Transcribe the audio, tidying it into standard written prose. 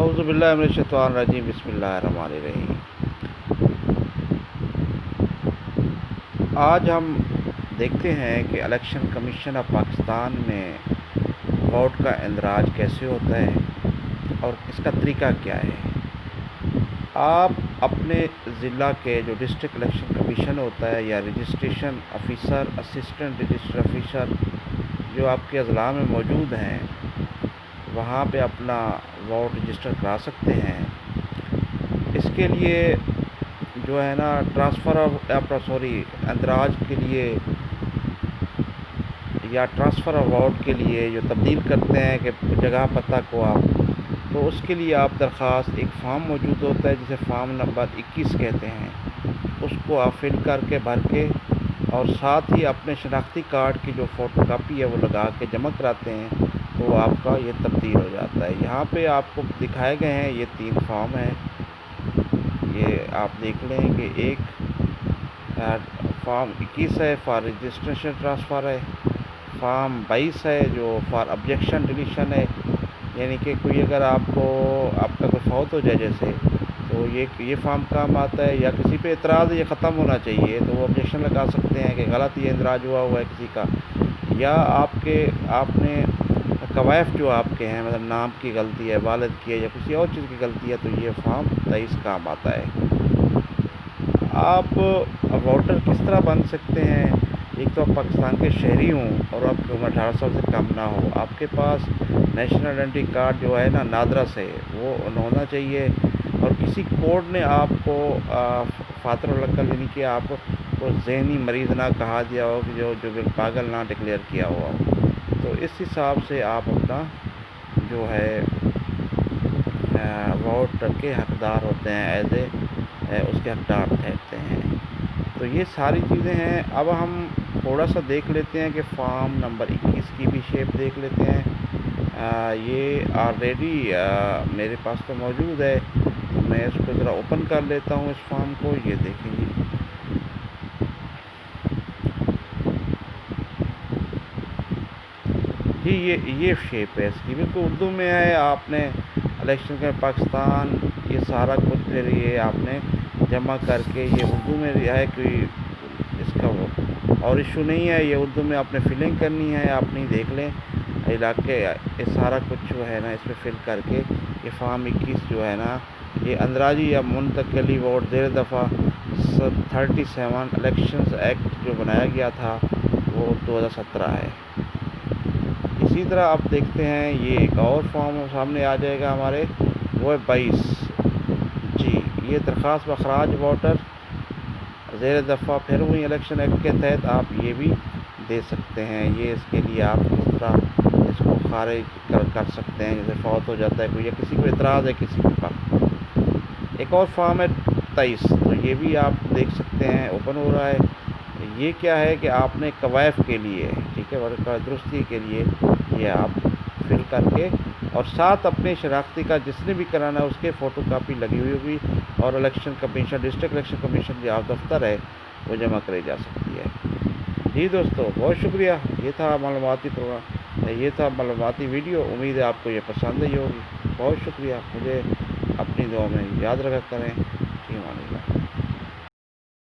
اعوذ باللہ من الشیطان الرجیم بسم اللہ الرحمن الرحیم۔ آج ہم دیکھتے ہیں کہ الیکشن کمیشن آف پاکستان میں ووٹ کا اندراج کیسے ہوتا ہے اور اس کا طریقہ کیا ہے۔ آپ اپنے ضلع کے جو ڈسٹرکٹ الیکشن کمیشن ہوتا ہے یا registration officer, assistant register officer جو آپ کے اضلاع میں موجود ہیں، وہاں پہ اپنا ووٹ رجسٹر کرا سکتے ہیں۔ اس کے لیے جو ہے نا اندراج کے لیے یا ٹرانسفر آف ووٹ کے لیے جو تبدیل کرتے ہیں کہ جگہ پتہ کو آپ، تو اس کے لیے آپ درخواست ایک فارم موجود ہوتا ہے جسے فارم نمبر 21 کہتے ہیں، اس کو آپ فل کر کے بھر کے اور ساتھ ہی اپنے شناختی کارڈ کی جو فوٹو کاپی ہے وہ لگا کے جمع کراتے ہیں، تو آپ کا یہ تبدیل ہو جاتا ہے۔ یہاں پہ آپ کو دکھائے گئے ہیں یہ 3 فارم ہیں، یہ آپ دیکھ لیں کہ ایک فارم 21 ہے فار رجسٹریشن ٹرانسفر ہے، فارم 22 ہے جو فار آبجیکشن ڈیلیشن ہے، یعنی کہ کوئی اگر آپ کا کوئی فوت ہو جائے جیسے، تو یہ فارم کام آتا ہے، یا کسی پہ اعتراض یہ ختم ہونا چاہیے تو وہ آبجیکشن لگا سکتے ہیں کہ غلط یہ اندراج ہوا ہے کسی کا، یا آپ نے قوائف جو آپ کے ہیں، مطلب نام کی غلطی ہے، والد کی ہے یا کسی اور چیز کی غلطی ہے، تو یہ فارم 23 کام آتا ہے۔ آپ ووٹر کس طرح بن سکتے ہیں؟ ایک تو آپ پاکستان کے شہری ہوں اور آپ کی عمر 18 سال سے کم نہ ہو، آپ کے پاس نیشنل آئیڈینٹی کارڈ جو ہے نا نادرا سے وہ ہونا چاہیے، اور کسی کورٹ نے آپ کو فاتر العقل یعنی کہ آپ کو ذہنی مریض نہ کہا دیا ہو، کہ جو پاگل نہ ڈکلیئر کیا ہوا ہو، تو اس حساب سے آپ اپنا جو ہے ووٹ کے حقدار ہوتے ہیں، اس کے حقدار ٹھہرتے ہیں۔ تو یہ ساری چیزیں ہیں۔ اب ہم تھوڑا سا دیکھ لیتے ہیں کہ فارم نمبر 21 کی بھی شیپ دیکھ لیتے ہیں۔ یہ آلریڈی میرے پاس تو موجود ہے، تو میں اس کو ذرا اوپن کر لیتا ہوں اس فارم کو۔ یہ دیکھیں جی، یہ شیپ ہے اس کی، بالکل اردو میں ہے۔ آپ نے الیکشن کے پاکستان یہ سارا کچھ پھر یہ آپ نے جمع کر کے یہ اردو میں ہے، کوئی اس کا اور ایشو نہیں ہے، یہ اردو میں آپ نے فلنگ کرنی ہے، آپ نہیں دیکھ لیں علاقے یہ سارا کچھ جو ہے نا اس میں فل کر کے یہ فارم 21 جو ہے نا یہ اندراجی یا منتقلی ووٹ زیر دفعہ 37 الیکشنز ایکٹ جو بنایا گیا تھا وہ 2017 ہے۔ اسی طرح آپ دیکھتے ہیں یہ ایک اور فارم سامنے آ جائے گا ہمارے، وہ ہے 22 جی، یہ درخواست بخراج ووٹر زیر دفعہ پھر وہی الیکشن ایکٹ کے تحت آپ یہ بھی دے سکتے ہیں۔ یہ اس کے لیے آپ کس طرح اس کو خارج کر سکتے ہیں، جیسے فوت ہو جاتا ہے کوئی یا کسی کو اعتراض ہے کسی کے پاس۔ ایک اور فارم ہے 23، تو یہ بھی آپ دیکھ سکتے ہیں اوپن ہو رہا ہے۔ یہ کیا ہے کہ آپ نے قوائف کے لیے، ٹھیک ہے، درستی کے لیے یہ آپ فل کر کے اور ساتھ اپنے شناختی کا جس نے بھی کرانا ہے اس کے فوٹو کاپی لگی ہوئی ہوگی، اور election commission district election commission جو آپ دفتر ہے وہ جمع کرائی جا سکتی ہے۔ جی دوستو، بہت شکریہ۔ یہ تھا معلوماتی پروگرام، یہ تھا معلوماتی ویڈیو۔ امید ہے آپ کو یہ پسند ہی ہوگی۔ بہت شکریہ، مجھے اپنی دعا میں یاد رکھا کریں۔